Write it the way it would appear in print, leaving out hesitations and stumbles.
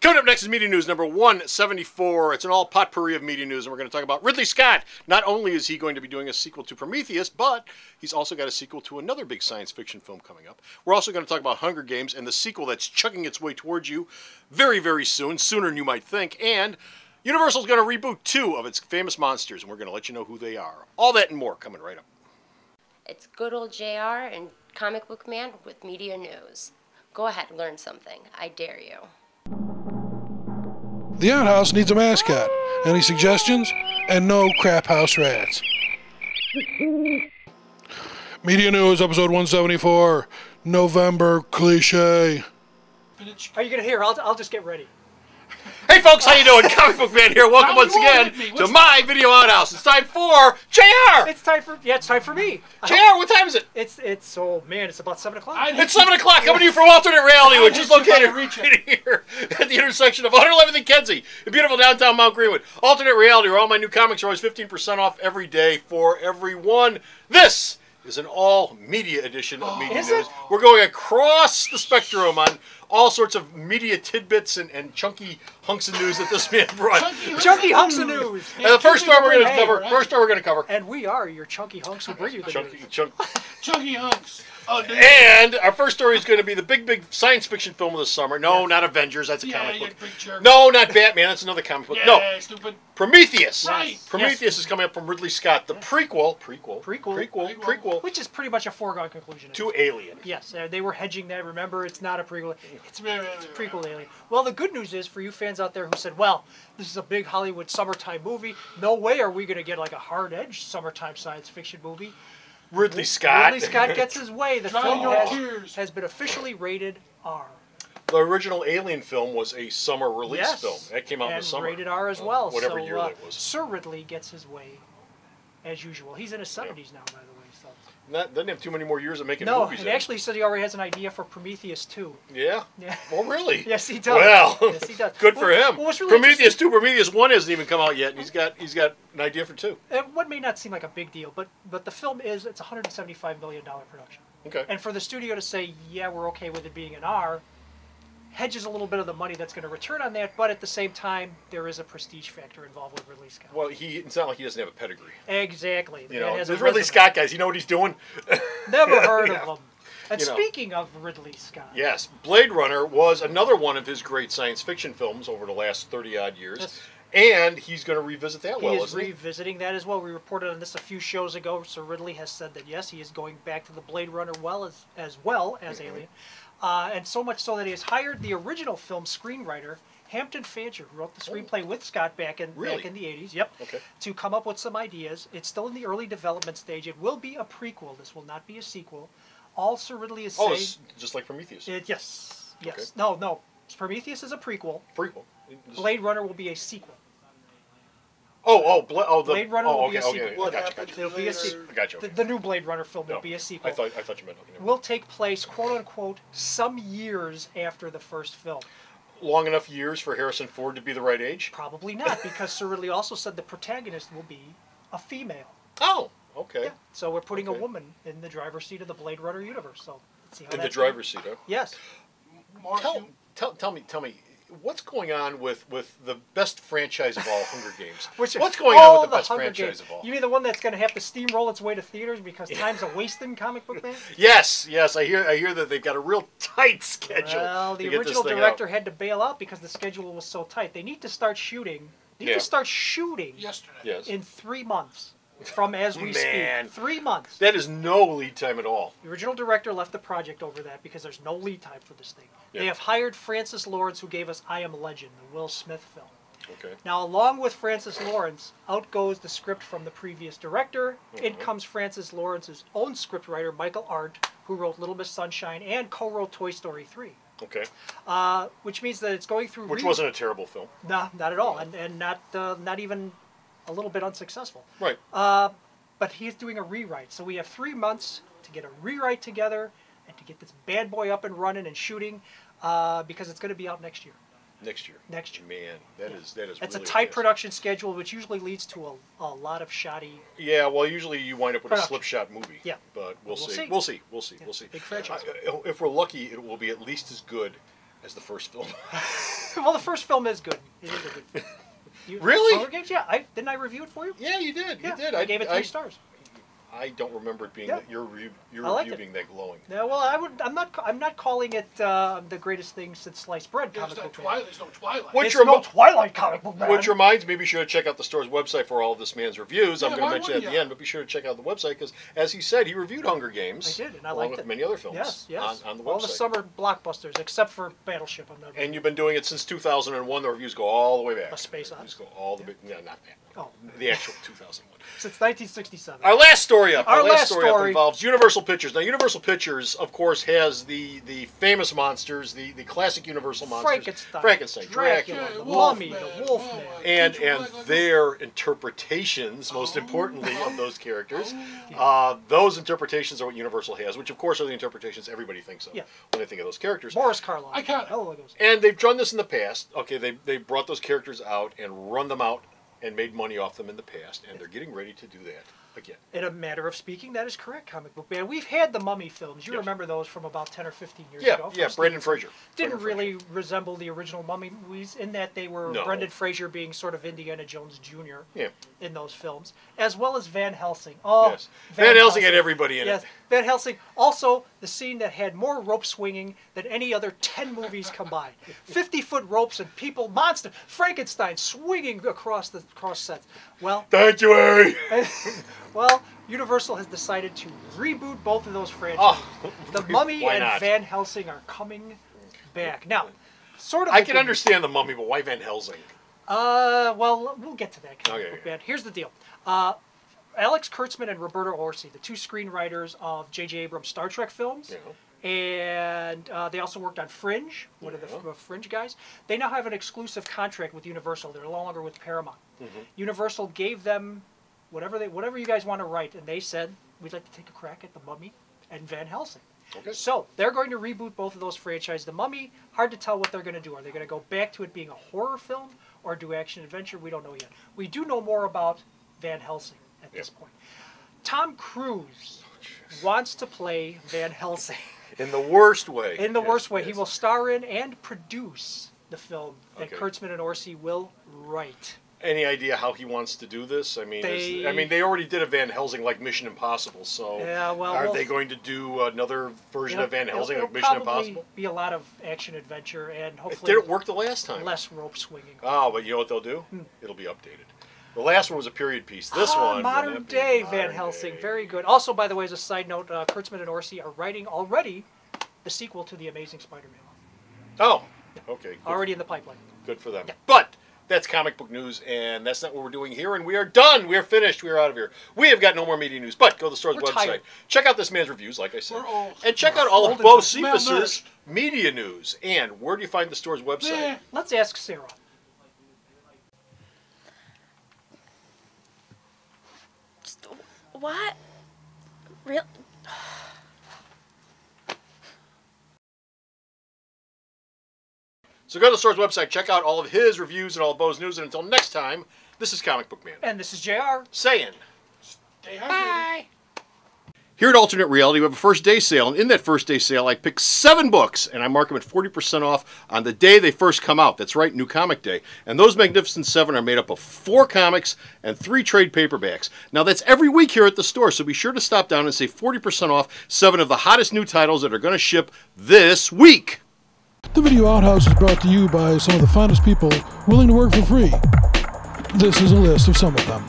Coming up next is Media News number 174. It's an all potpourri of media news, and we're going to talk about Ridley Scott. Not only is he going to be doing a sequel to Prometheus, but he's also got a sequel to another big science fiction film coming up. We're also going to talk about Hunger Games and the sequel that's chugging its way towards you very, very soon, sooner than you might think. And Universal's going to reboot 2 of its famous monsters, and we're going to let you know who they are. All that and more coming right up. It's good old JR and Comic Book Man with Media News. Go ahead, learn something. I dare you. The outhouse needs a mascot. Any suggestions? And no crap house rats. Media News, episode 174, November Cliche. Are you gonna hear? I'll just get ready. Hey folks, how you doing? Comic Book Man here. Welcome once again to my video outhouse. It's time for JR. It's time for me. JR, what time is it? It's oh man, it's about 7 o'clock. It's 7 o'clock. Coming to you from Alternate Reality, which is located right here at the intersection of 111th and Kedzie in beautiful downtown Mount Greenwood. Alternate Reality, where all my new comics are always 15% off every day for everyone. This is an all-media edition of Media News. We're going across the spectrum on all sorts of media tidbits and chunky hunks of news that this man brought. Chunky hunks of news. And the first story we're going to cover. And we are your chunky hunks who bring you the news. Chunky hunks. Oh, and our first story is going to be the big science fiction film of the summer. No, not Avengers. That's a comic book. No, not Batman. That's another comic book. No, stupid. Prometheus. Right. Prometheus is coming up from Ridley Scott. The prequel, which is pretty much a foregone conclusion. To Alien. Yes, they were hedging that. Remember, it's not a prequel. It's a prequel to Alien. Well, the good news is for you fans out there who said, well, this is a big Hollywood summertime movie. No way are we going to get like a hard-edged summertime science fiction movie. Ridley Scott gets his way. The film has been officially rated R. The original Alien film was a summer release film. That came out in the summer. Rated R as well. Whatever year that was. Sir Ridley gets his way, as usual. He's in his 70s now, by the way. So. Doesn't have too many more years of making movies. No, and actually he said he already has an idea for Prometheus 2. Yeah? Well, really? Yes, he does. Well, yes, he does. Good for him. Well, really Prometheus 2, Prometheus 1 hasn't even come out yet, and he's got an idea for 2. What may not seem like a big deal, but the film it's a $175 million production. Okay. And for the studio to say, yeah, we're okay with it being an R, hedges a little bit of the money that's going to return on that, but at the same time, there is a prestige factor involved with Ridley Scott. Well, it's not like he doesn't have a pedigree. Exactly. You know, there's Ridley Scott guys. You know what he's doing? Never heard of him. And speaking of Ridley Scott. Yes, Blade Runner was another one of his great science fiction films over the last 30-odd years. Yes. And he's going to revisit that He is revisiting that as well. We reported on this a few shows ago. Sir Ridley has said that, yes, he is going back to the Blade Runner as well as Alien. And so much so that he has hired the original film screenwriter, Hampton Fancher, who wrote the screenplay with Scott back in the 80s, to come up with some ideas. It's still in the early development stage. It will be a prequel. This will not be a sequel. All Sir Ridley is saying... it's just like Prometheus. Yes. Okay. No. Prometheus is a prequel. Blade Runner will be a sequel. Blade Runner will be a sequel. Gotcha. It'll be a sequel. Gotcha. The new Blade Runner film will be a sequel. I thought you meant. Will take place, quote unquote, some years after the first film. Long enough years for Harrison Ford to be the right age? Probably not, because Sir Ridley also said the protagonist will be a female. Oh, okay. Yeah. So we're putting a woman in the driver's seat of the Blade Runner universe. So let's see how in the driver's seat, huh? Yes. Tell me. What's going on with the best franchise of all, Hunger Games? What's going on with the best franchise of all? You mean the one that's going to have to steamroll its way to theaters because time's a wasting, Comic Book Man? Yes. I hear that they've got a real tight schedule. Well, the original director had to bail out because the schedule was so tight. They need to start shooting. Yesterday. In 3 months. From as we speak. 3 months. That is no lead time at all. The original director left the project over that because there's no lead time for this thing. Yeah. They have hired Francis Lawrence, who gave us I Am Legend, the Will Smith film. Okay. Now, along with Francis Lawrence, out goes the script from the previous director. In comes Francis Lawrence's own scriptwriter, Michael Arndt, who wrote Little Miss Sunshine and co-wrote Toy Story 3. Okay. Which means that it's going through... Which wasn't a terrible film. No, not at all. And not even... a little bit unsuccessful. Right. But he's doing a rewrite. So we have 3 months to get a rewrite together and to get this bad boy up and running and shooting because it's going to be out next year. Next year. Man, that is It's really a tight production schedule, which usually leads to a lot of shoddy. Yeah, well, usually you wind up with a slipshot movie. Yeah. But we'll see. We'll see. Big franchise. If we're lucky, it will be at least as good as the first film. Well, the first film is good. It is a good film. Really? Hunger Games? Yeah. Didn't I review it for you? Yeah, you did. Yeah, You did. I gave it 3 stars. I don't remember it being Yeah. that your review I liked being that glowing. Yeah, well, I'm not calling it the greatest thing since sliced bread. There's Comic no book man. Twilight. There's no Twilight. Which It's remo- no Twilight comic book man. Which reminds me, be sure to check out the store's website for all of this man's reviews. I'm Yeah, going why to mention it at wouldn't the ya? end, but be sure to check out the website because, as he said, he reviewed Hunger Games. I did, and I along liked with it. many other films. Yes. On the website. All the summer blockbusters, except for Battleship. I'm not. And you've been doing it since 2001. The reviews go all the way back. A Space The reviews Odyssey. go all the way. No, not that. Oh, The actual 2001. since 1967. Our last story up. Our Our last last story up story. involves Universal Pictures. Now, Universal Pictures, of course, has the famous monsters, the classic Universal monsters. Frankenstein, Dracula, the Wolf Mummy, Man, the Wolfman. and Did you and like that? their interpretations, most importantly, of those characters. Those interpretations are what Universal has, which of course are the interpretations everybody thinks of Yeah. when they think of those characters. Boris Karloff. I got it. Oh, look at those. And they've done this in the past. Okay, they brought those characters out and run them out and made money off them in the past, and they're getting ready to do that again. In a matter of speaking, that is correct, comic book man. We've had the Mummy films. You Yes. remember those from about 10 or 15 years Yeah, ago. yeah, from Brendan Stephen Fraser. Didn't Brendan really resemble the original Mummy movies in that they were No. Brendan Fraser being sort of Indiana Jones Jr. Yeah. in those films, as well as Van Helsing. Oh, Yes. Van Helsing had everybody in Yes, it. Van Helsing. Also, the scene that had more rope swinging than any other 10 movies combined. 50-foot ropes and people, monster, Frankenstein swinging across the cross sets. Well, Thank you, Harry. well, Universal has decided to reboot both of those franchises. Oh, The Mummy why and not? Van Helsing are coming back. Now, sort of. I the can good- understand the Mummy, but why Van Helsing? Well, we'll get to that. Comic Okay, book okay. man. Here's the deal. Alex Kurtzman and Roberto Orci, the 2 screenwriters of J.J. Abrams' Star Trek films, and they also worked on Fringe, one of the Fringe guys. They now have an exclusive contract with Universal. They're no longer with Paramount. Universal gave them whatever you guys want to write, and they said, we'd like to take a crack at the Mummy and Van Helsing. Okay. So they're going to reboot both of those franchises. The Mummy, hard to tell what they're going to do. Are they going to go back to it being a horror film or do action adventure? We don't know yet. We do know more about Van Helsing at this point. Tom Cruise wants to play Van Helsing In the worst way. in the Yes, worst way. yes. He will star in and produce the film that Okay. Kurtzman and Orci will write. Any idea how he wants to do this? I mean, They- they already did a Van Helsing like Mission Impossible, so Yeah, well, are we'll- they going to do another version of Van Helsing It'll like Mission probably Impossible? be a lot of action adventure and It hopefully didn't work the last time. less rope swinging. Oh, but you know what they'll do? It'll be updated. The last one was a period piece. This Ah, one, modern will be day modern Van Helsing, day. very good. Also, by the way, as a side note, Kurtzman and Orci are writing already the sequel to the Amazing Spider-Man, Oh, okay. Good, already in the pipeline. good for them. But that's comic book news, and that's not what we're doing here. And we are done. We are finished. We are out of here. We have got no more media news. But go to the store's We're website. tired. Check out this man's reviews, like I said, We're old. and check out all of old Bo and Cephas's media news. And where do you find the store's website? Let's ask Sarah. What? Real? So go to the store's website. Check out all of his reviews and all of Bo's news. And until next time, this is Comic Book Man And this is JR. saying. Stay hydrated. Here at Alternate Reality, we have a first day sale, and in that first day sale, I pick 7 books, and I mark them at 40% off on the day they first come out. That's right, New Comic Day. And those Magnificent 7 are made up of 4 comics and 3 trade paperbacks. Now, that's every week here at the store, so be sure to stop down and save 40% off 7 of the hottest new titles that are going to ship this week. The Video Outhouse is brought to you by some of the finest people willing to work for free. This is a list of some of them.